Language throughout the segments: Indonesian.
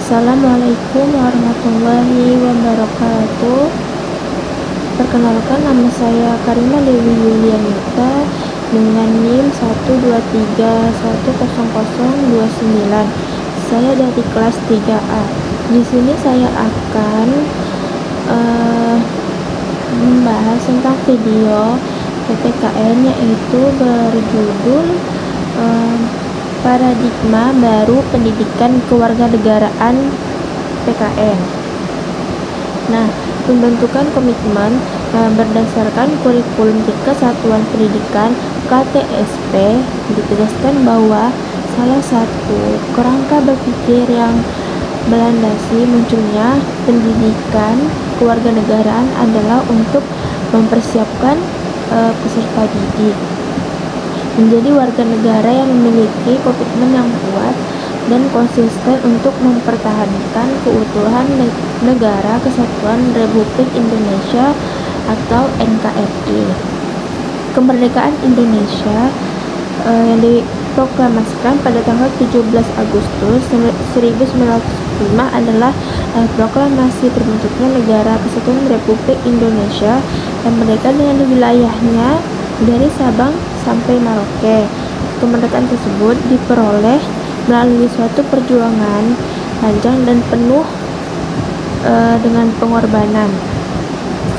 Assalamualaikum warahmatullahi wabarakatuh. Perkenalkan, nama saya Karima Dewi Yulianita dengan NIM 123100029. Saya dari kelas 3A. Di sini saya akan membahas tentang video PPKN, yaitu berjudul Paradigma Baru Pendidikan Kewarganegaraan PKN. Nah, pembentukan komitmen berdasarkan kurikulum Kesatuan Pendidikan KTSP ditegaskan bahwa salah satu kerangka berpikir yang melandasi munculnya pendidikan kewarganegaraan adalah untuk mempersiapkan peserta didik menjadi warga negara yang memiliki komitmen yang kuat dan konsisten untuk mempertahankan keutuhan negara Kesatuan Republik Indonesia atau NKRI. Kemerdekaan Indonesia yang diproklamasikan pada tanggal 17 Agustus 1945 adalah proklamasi terbentuknya negara Kesatuan Republik Indonesia yang merdeka dengan wilayahnya dari Sabang sampai Merauke. Kemerdekaan tersebut diperoleh melalui suatu perjuangan panjang dan penuh dengan pengorbanan.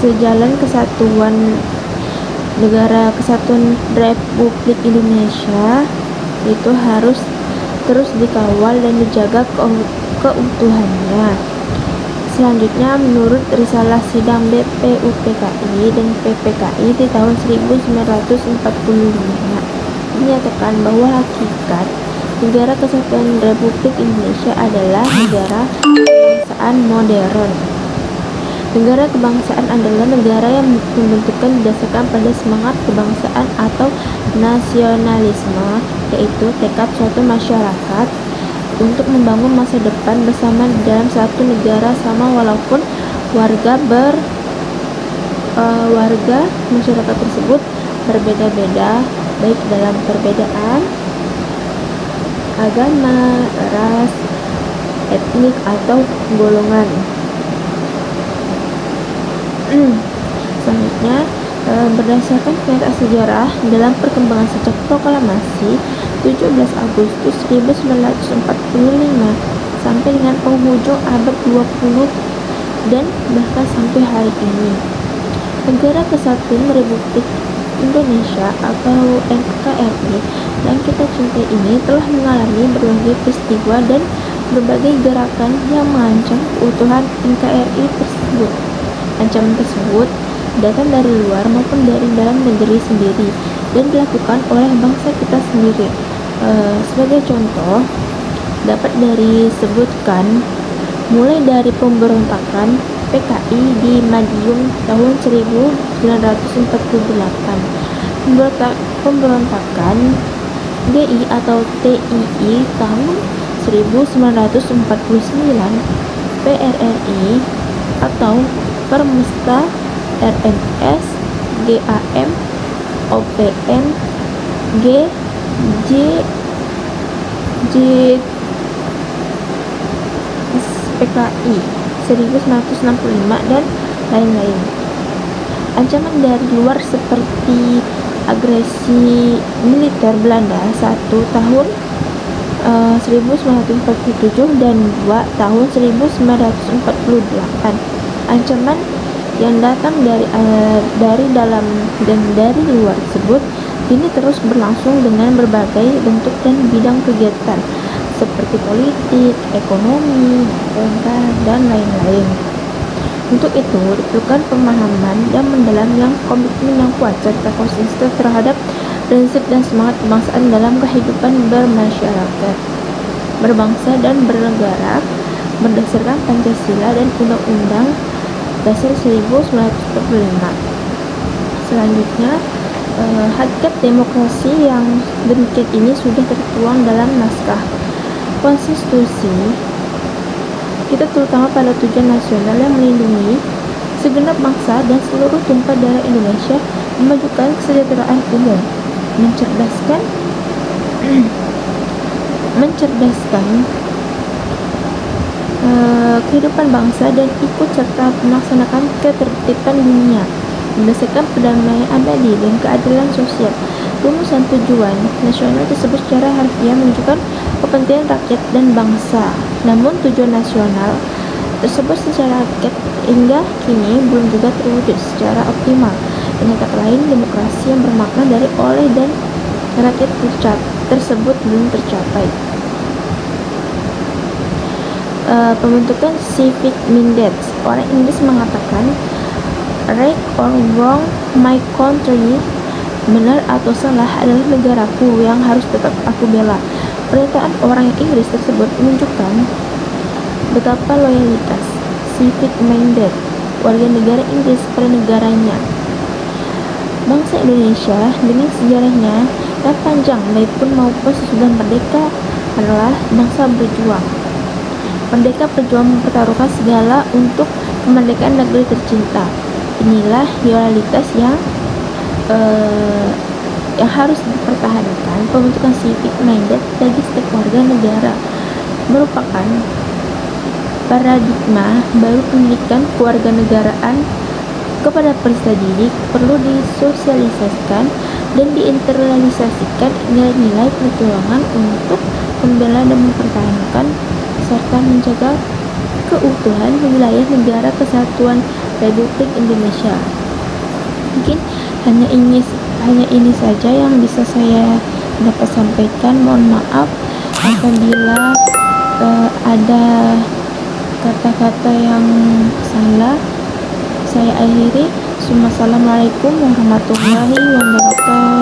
Sejalan kesatuan negara Kesatuan Republik Indonesia itu harus terus dikawal dan dijaga keutuhannya. Selanjutnya, menurut risalah sidang BPUPKI dan PPKI di tahun 1945 dinyatakan bahwa hakikat negara Kesatuan Republik Indonesia adalah negara kebangsaan modern. Negara kebangsaan adalah negara yang membentukkan berdasarkan pada semangat kebangsaan atau nasionalisme, yaitu tekad suatu masyarakat untuk membangun masa depan bersama dalam satu negara sama, walaupun warga masyarakat tersebut berbeda-beda, baik dalam perbedaan agama, ras, etnik atau golongan. Selanjutnya, berdasarkan kenyataan sejarah dalam perkembangan sejak proklamasi 17 Agustus 1945 sampai dengan penghujung abad 20 dan bahkan sampai hari ini, negara Kesatuan Republik Indonesia atau NKRI yang kita cintai ini telah mengalami berbagai peristiwa dan berbagai gerakan yang mengancam keutuhan NKRI tersebut. Ancaman tersebut datang dari luar maupun dari dalam negeri sendiri dan dilakukan oleh bangsa kita sendiri. Sebagai contoh, dapat disebutkan mulai dari pemberontakan PKI di Madiun tahun 1948, pemberontakan GI atau TII tahun 1949, PRRI atau Permesta, RMS, GAM, OPM, PKI 1965 dan lain-lain. Ancaman dari luar seperti agresi militer Belanda 1 tahun 1947 dan 2 tahun 1948. Ancaman yang datang dari dalam dan dari luar tersebut ini terus berlangsung dengan berbagai bentuk dan bidang kegiatan seperti politik, ekonomi, dagang, dan lain-lain. Untuk itu diperlukan pemahaman yang mendalam, yang komitmen yang kuat, serta konsisten terhadap prinsip dan semangat kebangsaan dalam kehidupan bermasyarakat, berbangsa dan bernegara berdasarkan Pancasila dan Undang-Undang Dasar 1945. Selanjutnya, hakikat demokrasi yang demikian ini sudah tertuang dalam naskah konstitusi kita, terutama pada tujuan nasional yang melindungi segenap bangsa dan seluruh tumpah darah Indonesia, memajukan kesejahteraan umum, mencerdaskan kehidupan bangsa dan ikut serta melaksanakan ketertiban dunia berdasarkan perdamaian abadi dan keadilan sosial. Rumusan tujuan nasional tersebut secara harfiah menunjukkan kepentingan rakyat dan bangsa. Namun tujuan nasional tersebut secara hakikat hingga kini belum juga terwujud secara optimal. Dengan kata lain, demokrasi yang bermakna dari oleh dan rakyat tersebut belum tercapai. Pembentukan civic mandate. Orang Inggris mengatakan, right or wrong, my country, benar atau salah adalah negaraku yang harus tetap aku bela. Pernyataan orang Inggris tersebut menunjukkan betapa loyalitas civic mandate warga negara Inggris pada negaranya. Bangsa Indonesia dengan sejarahnya yang panjang baik maupun sesudah merdeka adalah bangsa berjuang. Merdeka berjuang mempertaruhkan segala untuk kemerdekaan negeri tercinta. Inilah loyalitas yang harus dipertahankan. Pembentukan civic mandate bagi setiap warga negara merupakan paradigma baru pendidikan kewarganegaraan kepada peserta didik perlu disosialisasikan dan diinternalisasikan nilai-nilai perjuangan untuk membela dan mempertahankan serta menjaga keutuhan wilayah negara kesatuan Republik Indonesia. Mungkin hanya ini saja yang bisa saya dapat sampaikan. Mohon maaf apabila ada kata-kata yang salah. Saya akhiri. Assalamualaikum warahmatullahi wabarakatuh.